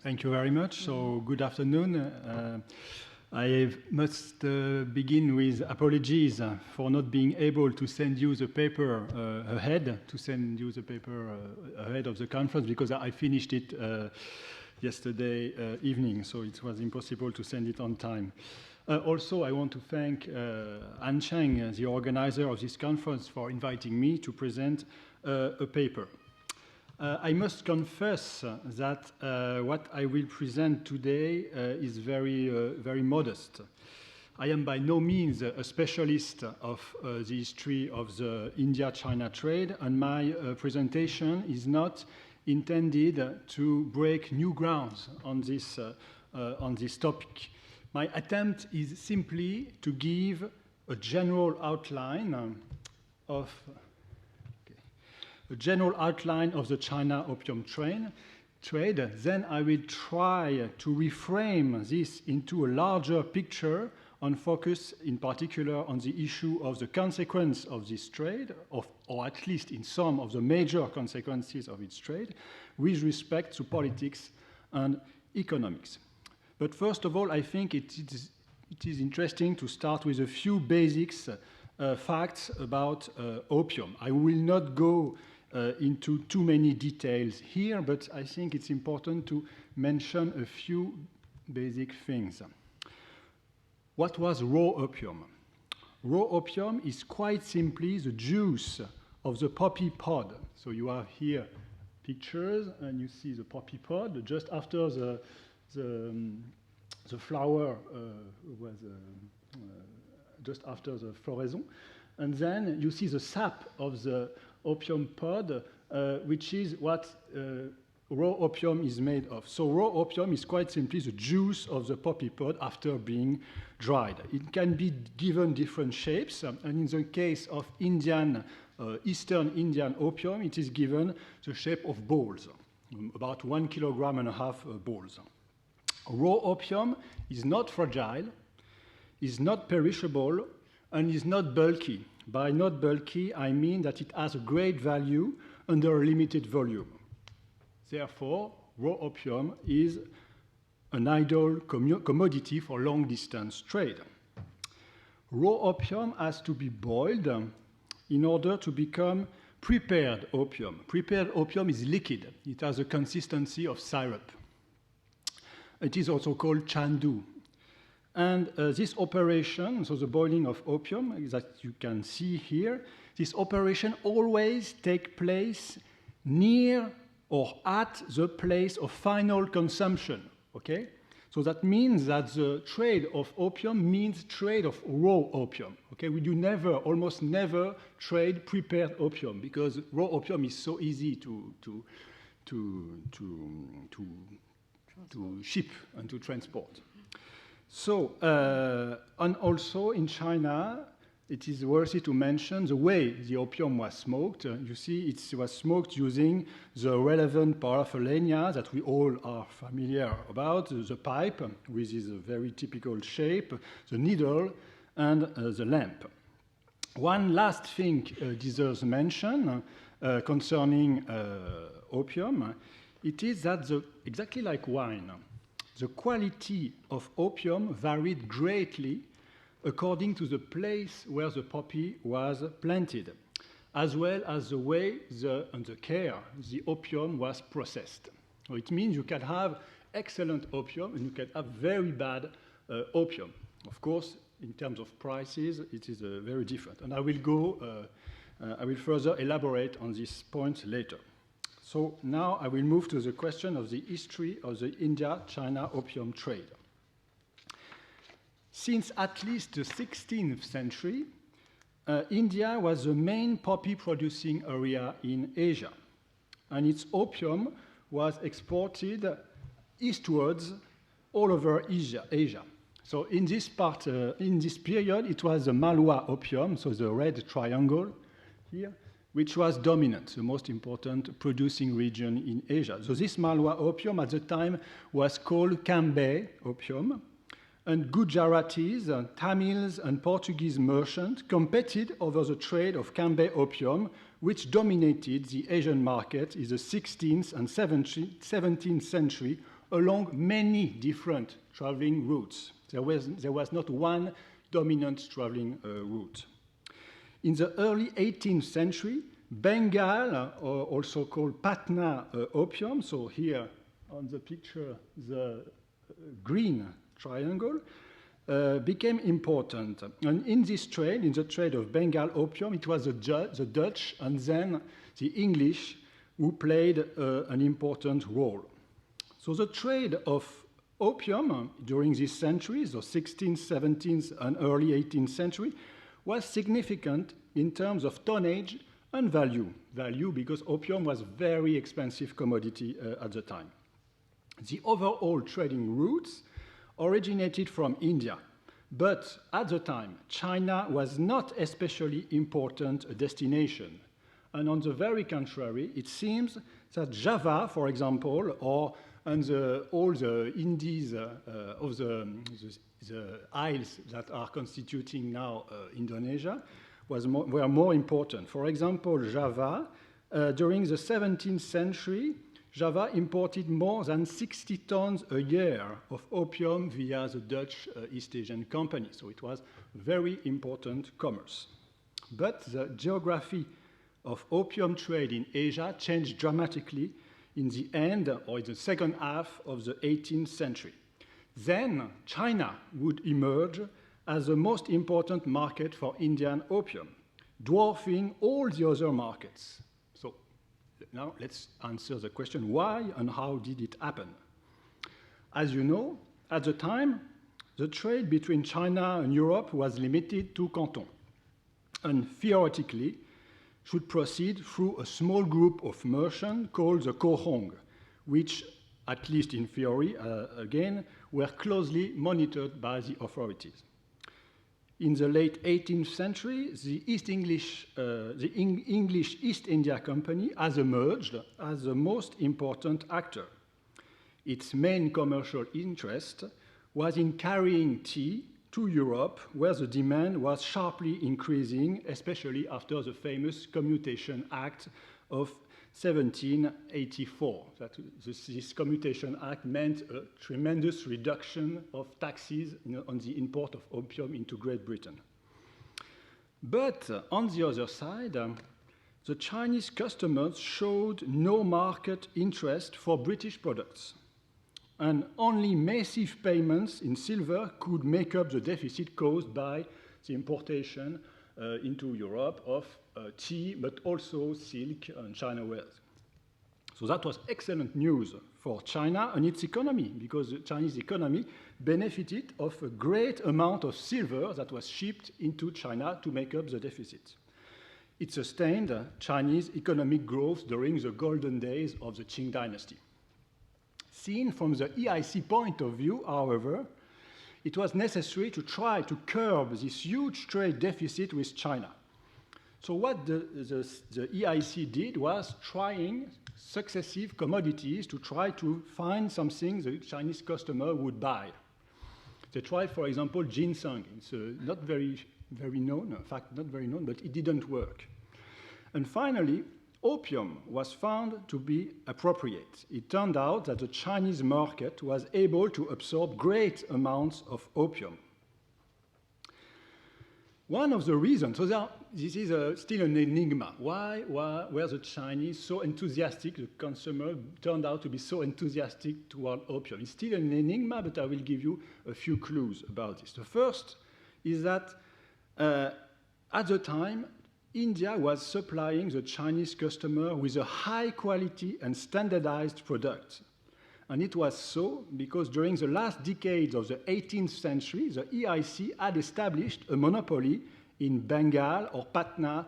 Thank you very much. So, good afternoon. I must begin with apologies for not being able to send you the paper ahead of the conference, because I finished it yesterday evening, so it was impossible to send it on time. Also, I want to thank Cheng, the organizer of this conference, for inviting me to present a paper. I must confess that what I will present today is very modest. I am by no means a specialist of the history of the India-China trade, and my presentation is not intended to break new grounds on this topic. My attempt is simply to give a general outline of the China opium trade. Then I will try to reframe this into a larger picture and focus in particular on the issue of the consequence of this trade, or at least in some of the major consequences of its trade, with respect to politics and economics. But first of all, I think it is interesting to start with a few basics, facts about opium. I will not go into too many details here, but I think it's important to mention a few basic things. What was raw opium? Raw opium is quite simply the juice of the poppy pod. So you have here pictures, and you see the poppy pod just after the flower was just after the floraison, and then you see the sap of the opium pod, which is what raw opium is made of. So raw opium is quite simply the juice of the poppy pod after being dried. It can be given different shapes, and in the case of Eastern Indian opium, it is given the shape of balls, about 1.5 kilograms balls. Raw opium is not fragile, is not perishable, and is not bulky. By not bulky, I mean that it has a great value under a limited volume. Therefore, raw opium is an ideal commodity for long-distance trade. Raw opium has to be boiled in order to become prepared opium. Prepared opium is liquid. It has a consistency of syrup. It is also called chandu. And this operation, so the boiling of opium that you can see here, this operation always takes place near or at the place of final consumption, okay? So that means that the trade of opium means trade of raw opium, okay? We do almost never trade prepared opium, because raw opium is so easy to ship and to transport. So, and also in China, it is worthy to mention the way the opium was smoked. You see, it was smoked using the relevant paraphernalia that we all are familiar about, the pipe, with its very typical shape, the needle, and the lamp. One last thing deserves mention concerning opium. It is that, exactly like wine, the quality of opium varied greatly according to the place where the poppy was planted, as well as the way and the care the opium was processed. So it means you can have excellent opium and you can have very bad opium. Of course, in terms of prices, it is very different. And I will further elaborate on this point later. So now I will move to the question of the history of the India-China opium trade. Since at least the 16th century, India was the main poppy-producing area in Asia, and its opium was exported eastwards all over Asia. So in this period, it was the Malwa opium, so the red triangle here, which was dominant, the most important producing region in Asia. So this Malwa opium at the time was called Cambay opium, and Gujaratis, Tamils, and Portuguese merchants competed over the trade of Cambay opium, which dominated the Asian market in the 16th and 17th century along many different traveling routes. There was not one dominant traveling route. In the early 18th century, Bengal, or also called Patna opium, so here on the picture, the green triangle, became important. And in this trade, in the trade of Bengal opium, it was the Dutch and then the English who played an important role. So the trade of opium during these centuries, the 16th, 17th, and early 18th century, was significant in terms of tonnage and value. Value because opium was a very expensive commodity at the time. The overall trading routes originated from India, but at the time, China was not especially important a destination. And on the very contrary, it seems that Java, for example, or all the Indies of the isles that are constituting now Indonesia were more important. For example, Java, during the 17th century, Java imported more than 60 tons a year of opium via the Dutch East Asian Company. So it was very important commerce. But the geography of opium trade in Asia changed dramatically in the end or in the second half of the 18th century. Then China would emerge as the most important market for Indian opium, dwarfing all the other markets. So now let's answer the question, why and how did it happen? As you know, at the time, the trade between China and Europe was limited to Canton, and theoretically should proceed through a small group of merchants called the Kohong, which, at least in theory, again, were closely monitored by the authorities. In the late 18th century, the English East India Company has emerged as the most important actor. Its main commercial interest was in carrying tea to Europe, where the demand was sharply increasing, especially after the famous Commutation Act of 1784. This Commutation Act meant a tremendous reduction of taxes on the import of opium into Great Britain. But on the other side, the Chinese customers showed no market interest for British products, and only massive payments in silver could make up the deficit caused by the importation into Europe of tea, but also silk and China wares. So that was excellent news for China and its economy, because the Chinese economy benefited of a great amount of silver that was shipped into China to make up the deficit. It sustained Chinese economic growth during the golden days of the Qing dynasty. Seen from the EIC point of view, however, it was necessary to try to curb this huge trade deficit with China. So what the EIC did was trying successive commodities to try to find something the Chinese customer would buy. They tried, for example, ginseng. It's not very known, in fact, not very known, but it didn't work. And finally, opium was found to be appropriate. It turned out that the Chinese market was able to absorb great amounts of opium. One of the reasons, so this is still an enigma. Why were the Chinese so enthusiastic? The consumer turned out to be so enthusiastic toward opium. It's still an enigma, but I will give you a few clues about this. The first is that at the time, India was supplying the Chinese customer with a high quality and standardized product. And it was so because during the last decades of the 18th century, the EIC had established a monopoly in Bengal or Patna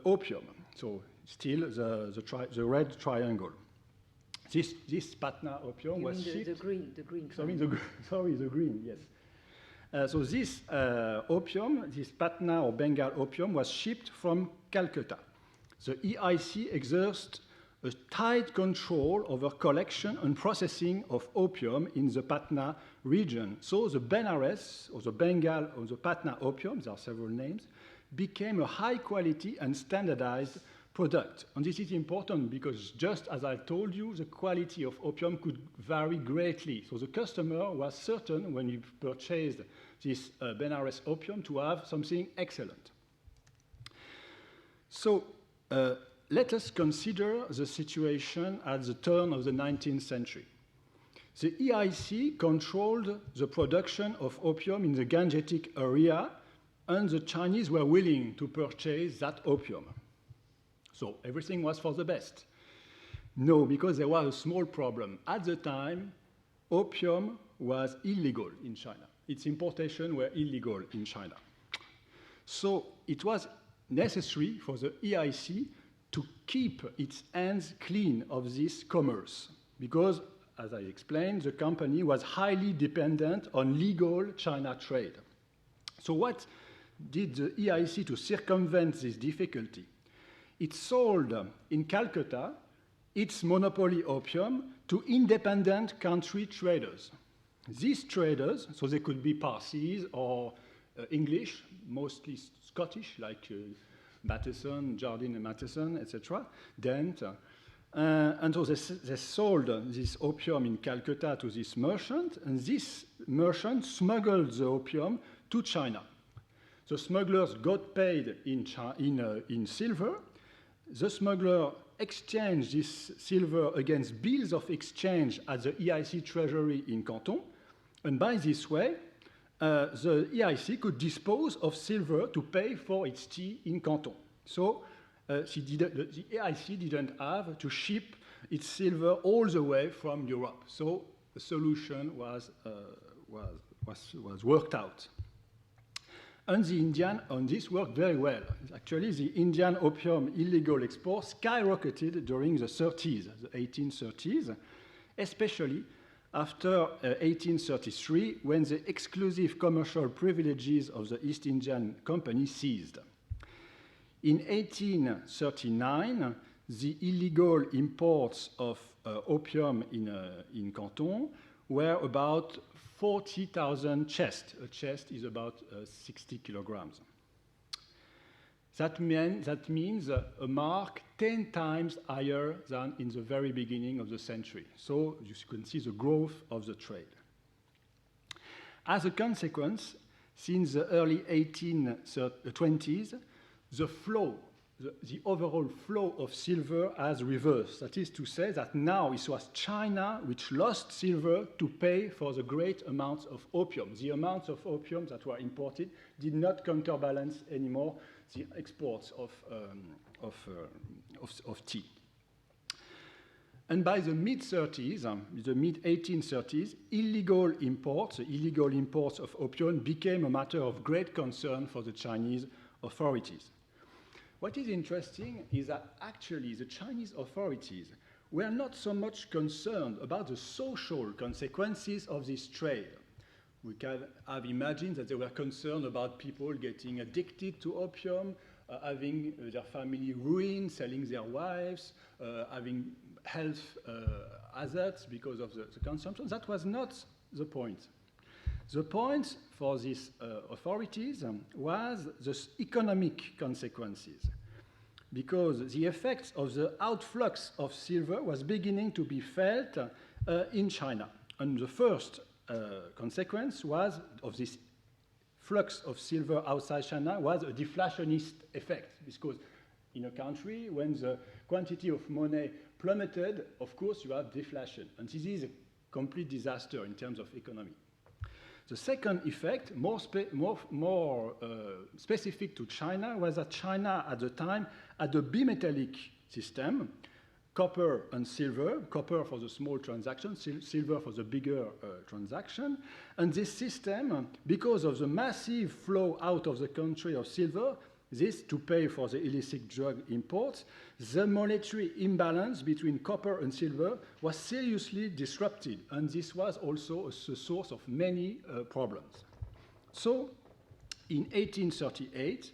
opium. So still the red triangle. This Patna opium was shipped... The green. Sorry, the green, yes. So this opium, this Patna or Bengal opium, was shipped from Calcutta. The EIC exerted a tight control over collection and processing of opium in the Patna region. So the Benares, or the Bengal, or the Patna opium, there are several names, became a high quality and standardized product. And this is important because just as I told you, the quality of opium could vary greatly. So the customer was certain when he purchased this Benares opium to have something excellent. So let us consider the situation at the turn of the 19th century. The EIC controlled the production of opium in the Gangetic area, and the Chinese were willing to purchase that opium. So everything was for the best. No, because there was a small problem. At the time, opium was illegal in China. Its importation were illegal in China. So it was necessary for the EIC to keep its hands clean of this commerce because, as I explained, the company was highly dependent on legal China trade. So what did the EIC to circumvent this difficulty? It sold in Calcutta its monopoly opium to independent country traders. These traders, so they could be Parsis or English, mostly Scottish, like Matheson, Jardine and Matheson, etc., Dent. And so they sold this opium in Calcutta to this merchant, and this merchant smuggled the opium to China. The smugglers got paid in silver. The smuggler exchanged this silver against bills of exchange at the EIC treasury in Canton, and by this way, the EIC could dispose of silver to pay for its tea in Canton. So the EIC didn't have to ship its silver all the way from Europe. So the solution was worked out. And this worked very well. Actually, the Indian opium illegal export skyrocketed during the 30s, the 1830s, especially after 1833, when the exclusive commercial privileges of the East Indian Company ceased. In 1839, the illegal imports of opium in Canton were about 40,000 chests. A chest is about 60 kilograms. That means a mark 10 times higher than in the very beginning of the century. So you can see the growth of the trade. As a consequence, since the early 1820s, the overall flow of silver has reversed. That is to say that now it was China which lost silver to pay for the great amounts of opium. The amounts of opium that were imported did not counterbalance anymore the exports of tea. And by the mid-30s, the mid-1830s, illegal imports of opium became a matter of great concern for the Chinese authorities. What is interesting is that actually the Chinese authorities were not so much concerned about the social consequences of this trade. We can have imagined that they were concerned about people getting addicted to opium, having their family ruined, selling their wives, having health hazards because of the consumption. That was not the point. The point for these authorities was the economic consequences, because the effects of the outflux of silver was beginning to be felt in China. And the first consequence was of this flux of silver outside China was a deflationist effect, because in a country, when the quantity of money plummeted, of course you have deflation. And this is a complete disaster in terms of economy. The second effect, more specific to China, was that China at the time had a bimetallic system, copper and silver, copper for the small transaction, silver for the bigger transaction. And this system, because of the massive flow out of the country of silver, this to pay for the illicit drug imports, the monetary imbalance between copper and silver was seriously disrupted, and this was also a source of many problems. So, in 1838,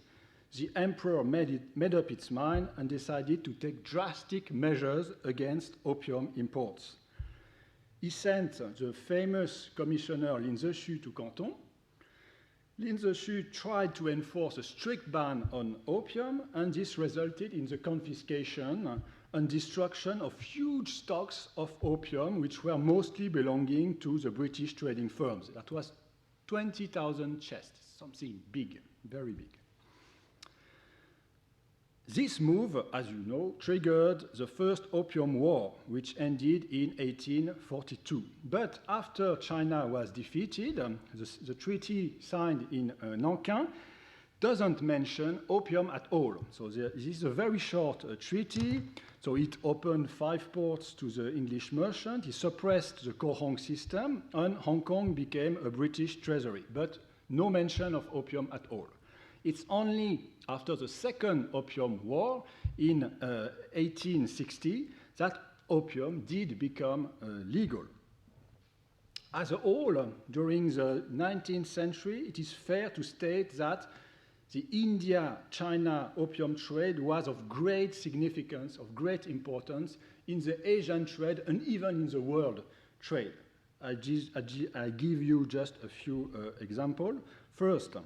the emperor made up its mind and decided to take drastic measures against opium imports. He sent the famous commissioner Lin Zexu to Canton, Lin Zexu tried to enforce a strict ban on opium, and this resulted in the confiscation and destruction of huge stocks of opium, which were mostly belonging to the British trading firms. That was 20,000 chests, something big, very big. This move, as you know, triggered the First Opium War, which ended in 1842. But after China was defeated, the treaty signed in Nanking doesn't mention opium at all. So this is a very short treaty. So it opened 5 ports to the English merchant. It suppressed the Kohong system, and Hong Kong became a British treasury. But no mention of opium at all. It's only after the Second Opium War in 1860 that opium did become legal. As a whole, during the 19th century, it is fair to state that the India-China opium trade was of great significance, of great importance in the Asian trade and even in the world trade. I give you just a few examples. First,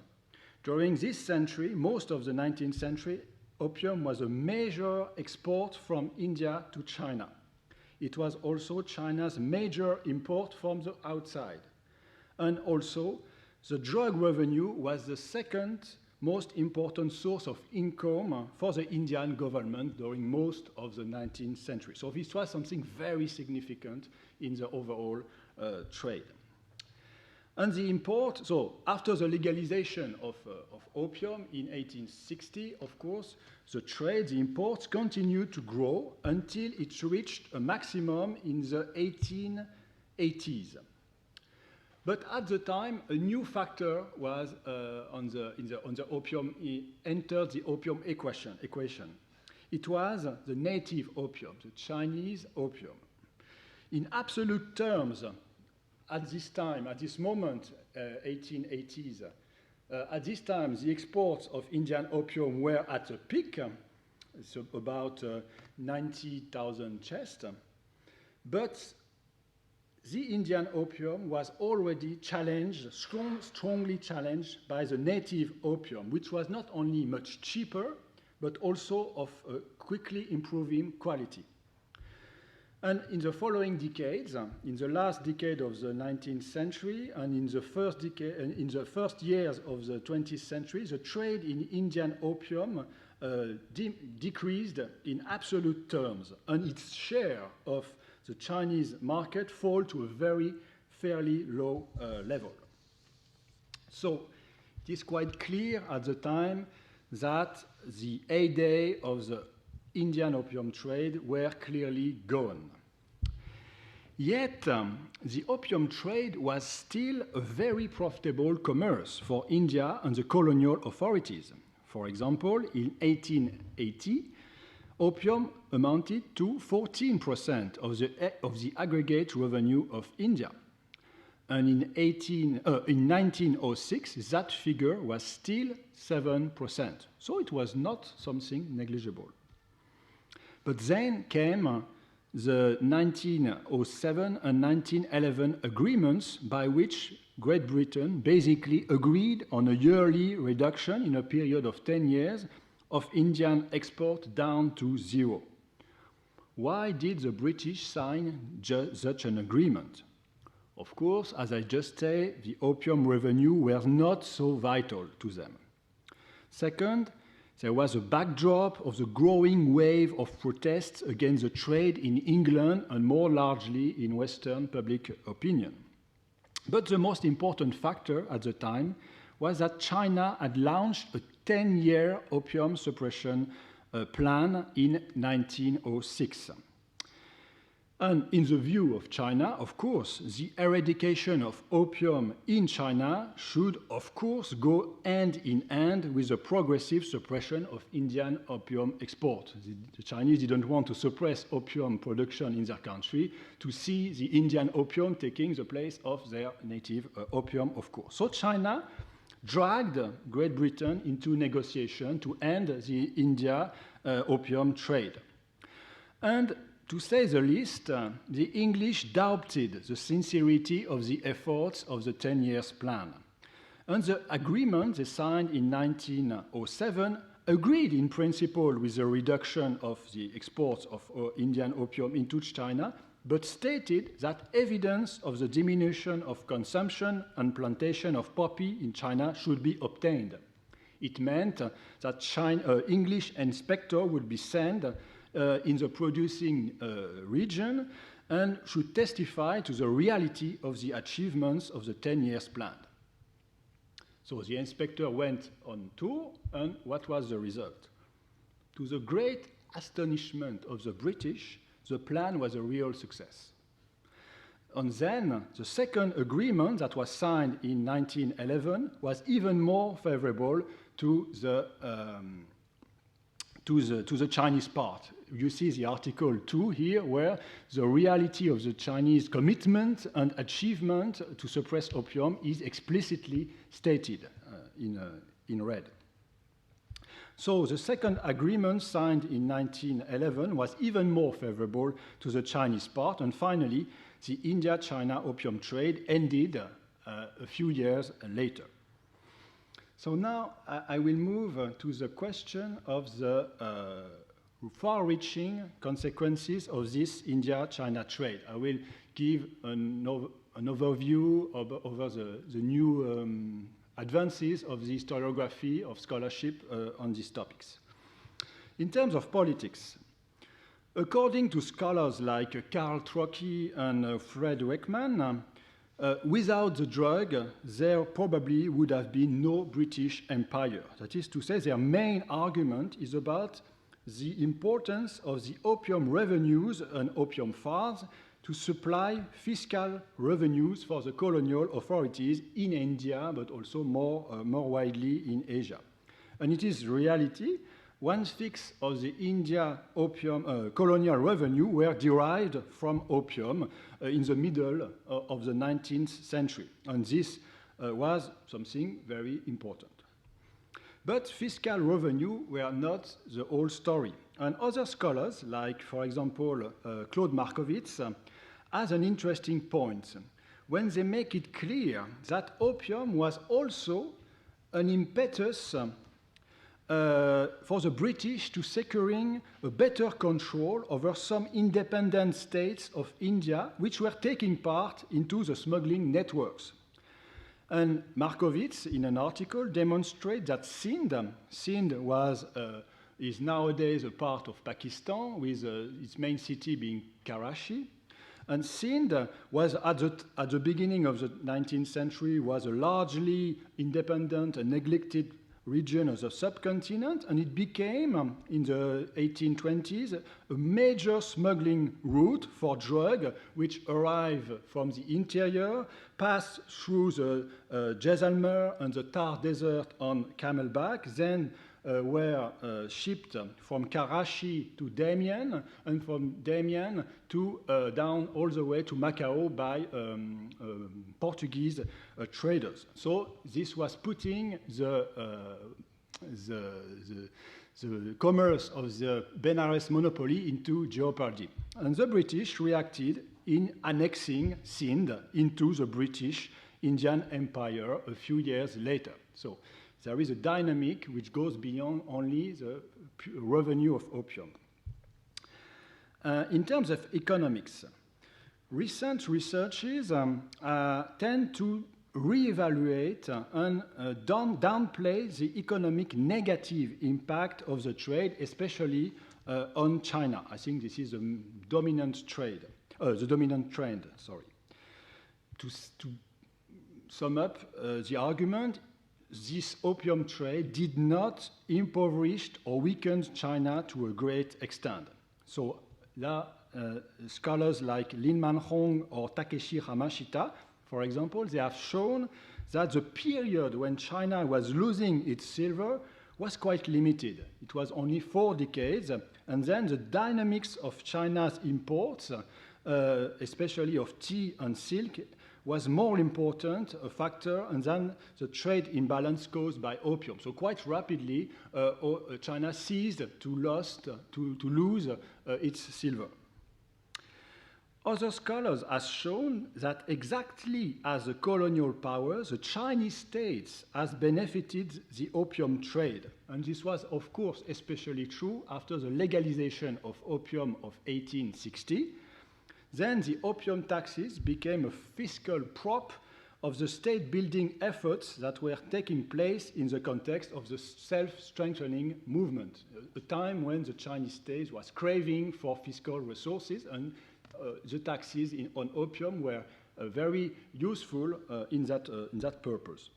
during this century, most of the 19th century, opium was a major export from India to China. It was also China's major import from the outside. And also, the drug revenue was the second most important source of income for the Indian government during most of the 19th century. So this was something very significant in the overall trade. And the import, so after the legalization of opium in 1860, of course, the trade, the imports continued to grow until it reached a maximum in the 1880s. But at the time, a new factor was on the opium, entered the opium equation. It was the native opium, the Chinese opium. In absolute terms, at this time, at this moment, 1880s, at this time, the exports of Indian opium were at a peak, so about 90,000 chests. But the Indian opium was already challenged, strongly challenged by the native opium, which was not only much cheaper, but also of quickly improving quality. And in the following decades, in the last decade of the 19th century and in the first years of the 20th century, the trade in Indian opium decreased in absolute terms, and its share of the Chinese market fall to a very fairly low level. So it is quite clear at the time that the heyday of the Indian opium trade were clearly gone. Yet, the opium trade was still a very profitable commerce for India and the colonial authorities. For example, in 1880, opium amounted to 14% of the aggregate revenue of India. And in 1906, that figure was still 7%. So it was not something negligible. But then came the 1907 and 1911 agreements by which Great Britain basically agreed on a yearly reduction in a period of 10 years of Indian export down to zero. Why did the British sign such an agreement? Of course, as I just said, the opium revenue were not so vital to them. Second, there was a backdrop of the growing wave of protests against the trade in England and more largely in Western public opinion. But the most important factor at the time was that China had launched a 10-year opium suppression plan in 1906. And in the view of China, of course, the eradication of opium in China should, of course, go hand in hand with the progressive suppression of Indian opium export. The Chinese didn't want to suppress opium production in their country to see the Indian opium taking the place of their native opium, of course. So China dragged Great Britain into negotiation to end the India opium trade. And to say the least, the English doubted the sincerity of the efforts of the 10 years plan. And the agreement they signed in 1907 agreed in principle with the reduction of the exports of Indian opium into China, but stated that evidence of the diminution of consumption and plantation of poppy in China should be obtained. It meant that English inspector would be sent in the producing region and should testify to the reality of the achievements of the 10 years plan. So the inspector went on tour, and what was the result? To the great astonishment of the British, the plan was a real success. And then the second agreement that was signed in 1911 was even more favorable to the Chinese part. You see the Article 2 here, where the reality of the Chinese commitment and achievement to suppress opium is explicitly stated in red. So the second agreement signed in 1911 was even more favorable to the Chinese part, and finally, the India-China Opium Trade ended a few years later. So now I will move to the question of the far-reaching consequences of this India-China trade. I will give an overview over the new advances of the historiography of scholarship on these topics. In terms of politics, according to scholars like Karl Trocki and Fred Weckman, without the drug, there probably would have been no British Empire. That is to say, their main argument is about the importance of the opium revenues and opium farms to supply fiscal revenues for the colonial authorities in India, but also more widely in Asia. And it is reality. 1/6 of the India opium colonial revenue were derived from opium in the middle of the 19th century. And this was something very important. But fiscal revenue were not the whole story. And other scholars, like, for example, Claude Markowitz, has an interesting point when they make it clear that opium was also an impetus for the British to securing a better control over some independent states of India which were taking part into the smuggling networks. And Markowitz, in an article, demonstrates that Sindh is nowadays a part of Pakistan, with its main city being Karachi. And Sindh was, at the beginning of the 19th century, was a largely independent and neglected region of the subcontinent, and it became, in the 1820s, a major smuggling route for drug, which arrived from the interior, passed through the Jaisalmer and the Thar Desert on camelback, then were shipped from Karachi to Damian, and from Damian to down all the way to Macau by Portuguese traders. So this was putting the commerce of the Benares monopoly into jeopardy. And the British reacted in annexing Sindh into the British Indian Empire a few years later. So there is a dynamic which goes beyond only the revenue of opium. In terms of economics, recent researches tend to reevaluate and downplay the economic negative impact of the trade, especially on China. I think this is the dominant trend. Sorry. To sum up the argument, this opium trade did not impoverish or weaken China to a great extent. So scholars like Lin Man-hong or Takeshi Hamashita, for example, they have shown that the period when China was losing its silver was quite limited. It was only 4 decades, and then the dynamics of China's imports, especially of tea and silk, was more important a factor than the trade imbalance caused by opium. So quite rapidly, China ceased to lose its silver. Other scholars have shown that exactly as the colonial powers, the Chinese states has benefited the opium trade. And this was, of course, especially true after the legalization of opium of 1860. Then the opium taxes became a fiscal prop of the state-building efforts that were taking place in the context of the self-strengthening movement, a time when the Chinese state was craving for fiscal resources, and the taxes on opium were very useful in that purpose.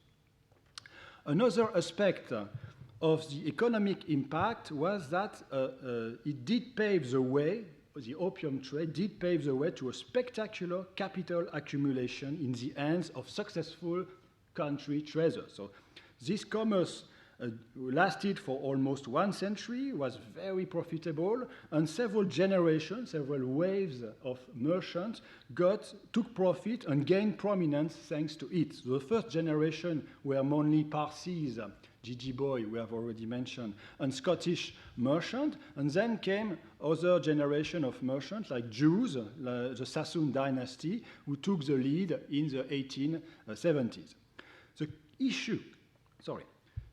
Another aspect of the economic impact was that it did pave the way, the opium trade did pave the way to a spectacular capital accumulation in the hands of successful country traders. So this commerce lasted for almost 1 century, was very profitable, and several generations, several waves of merchants took profit and gained prominence thanks to it. So the first generation were mainly Parsis, Gigi Boy, we have already mentioned, and Scottish merchants, and then came other generation of merchants like Jews, the Sassoon dynasty, who took the lead in the 1870s.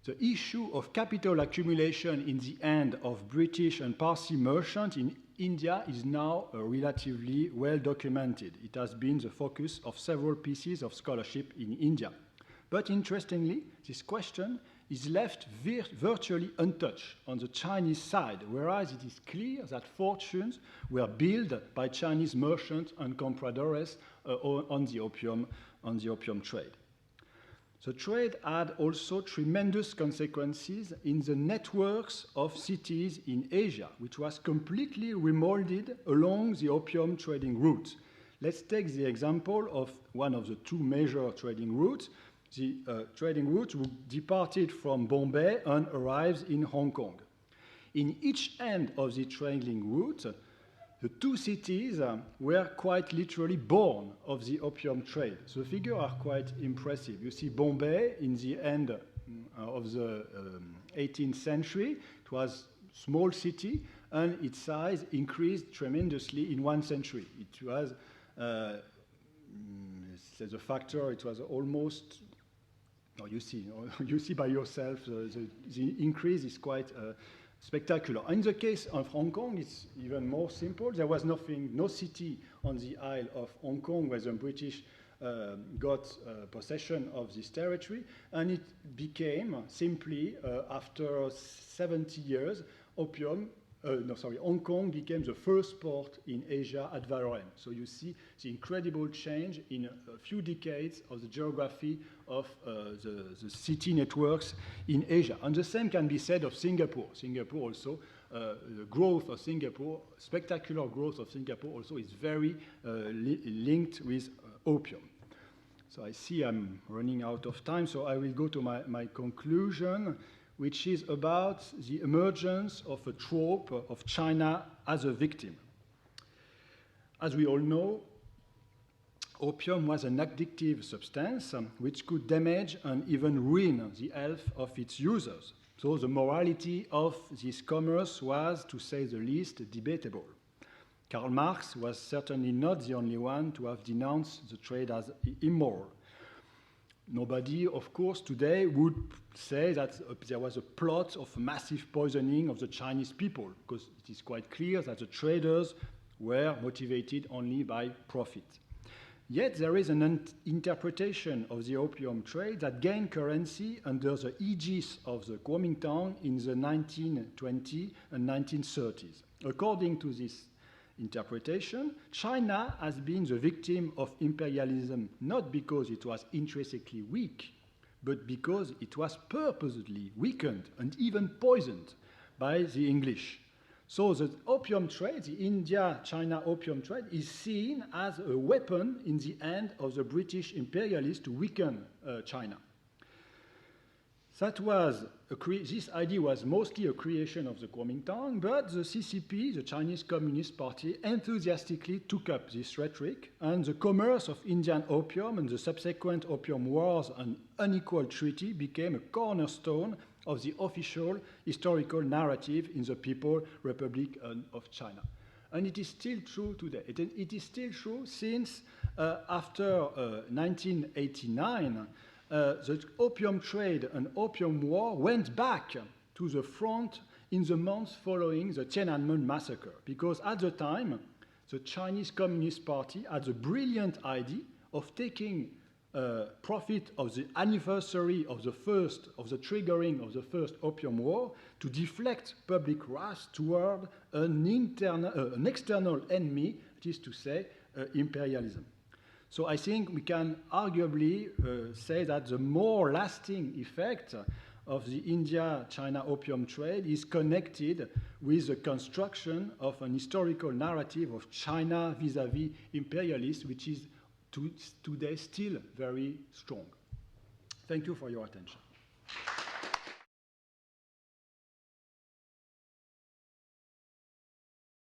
The issue of capital accumulation in the hand of British and Parsi merchants in India is now relatively well documented. It has been the focus of several pieces of scholarship in India. But interestingly, this question is left virtually untouched on the Chinese side, whereas it is clear that fortunes were built by Chinese merchants and compradores on the opium trade. The trade had also tremendous consequences in the networks of cities in Asia, which was completely remolded along the opium trading route. Let's take the example of one of the two major trading routes, the trading route departed from Bombay and arrives in Hong Kong. In each end of the trading route, the two cities were quite literally born of the opium trade. The figures are quite impressive. You see Bombay in the end of the 18th century. It was a small city, and its size increased tremendously in 1 century. It was, as a factor, it was almost, you see by yourself, the increase is quite spectacular. In the case of Hong Kong, it's even more simple. There was no city on the Isle of Hong Kong where the British got possession of this territory, and it became simply, after 70 years, Hong Kong became the first port in Asia at Valorem. So you see the incredible change in a few decades of the geography of the city networks in Asia. And the same can be said of Singapore. Singapore also, the growth of Singapore, spectacular growth of Singapore also is very linked with opium. So I see I'm running out of time, so I will go to my conclusion, which is about the emergence of a trope of China as a victim. As we all know, opium was an addictive substance which could damage and even ruin the health of its users. So the morality of this commerce was, to say the least, debatable. Karl Marx was certainly not the only one to have denounced the trade as immoral. Nobody, of course, today would say that there was a plot of massive poisoning of the Chinese people, because it is quite clear that the traders were motivated only by profit. Yet there is an interpretation of the opium trade that gained currency under the aegis of the Kuomintang in the 1920s and 1930s. According to this interpretation, China has been the victim of imperialism not because it was intrinsically weak, but because it was purposely weakened and even poisoned by the English. So the opium trade, the India-China opium trade, is seen as a weapon in the hand of the British imperialists to weaken China. This idea was mostly a creation of the Kuomintang, but the CCP, the Chinese Communist Party, enthusiastically took up this rhetoric, and the commerce of Indian opium and the subsequent opium wars and unequal treaty became a cornerstone of the official historical narrative in the People's Republic of China. And it is still true today. It is still true since after 1989, the opium trade and opium war went back to the front in the months following the Tiananmen massacre. Because at the time, the Chinese Communist Party had the brilliant idea of taking profit of the anniversary of the triggering of the first opium war to deflect public wrath toward an external enemy, that is to say, imperialism. So I think we can arguably say that the more lasting effect of the India-China opium trade is connected with the construction of an historical narrative of China vis-à-vis imperialists, which is today still very strong. Thank you for your attention.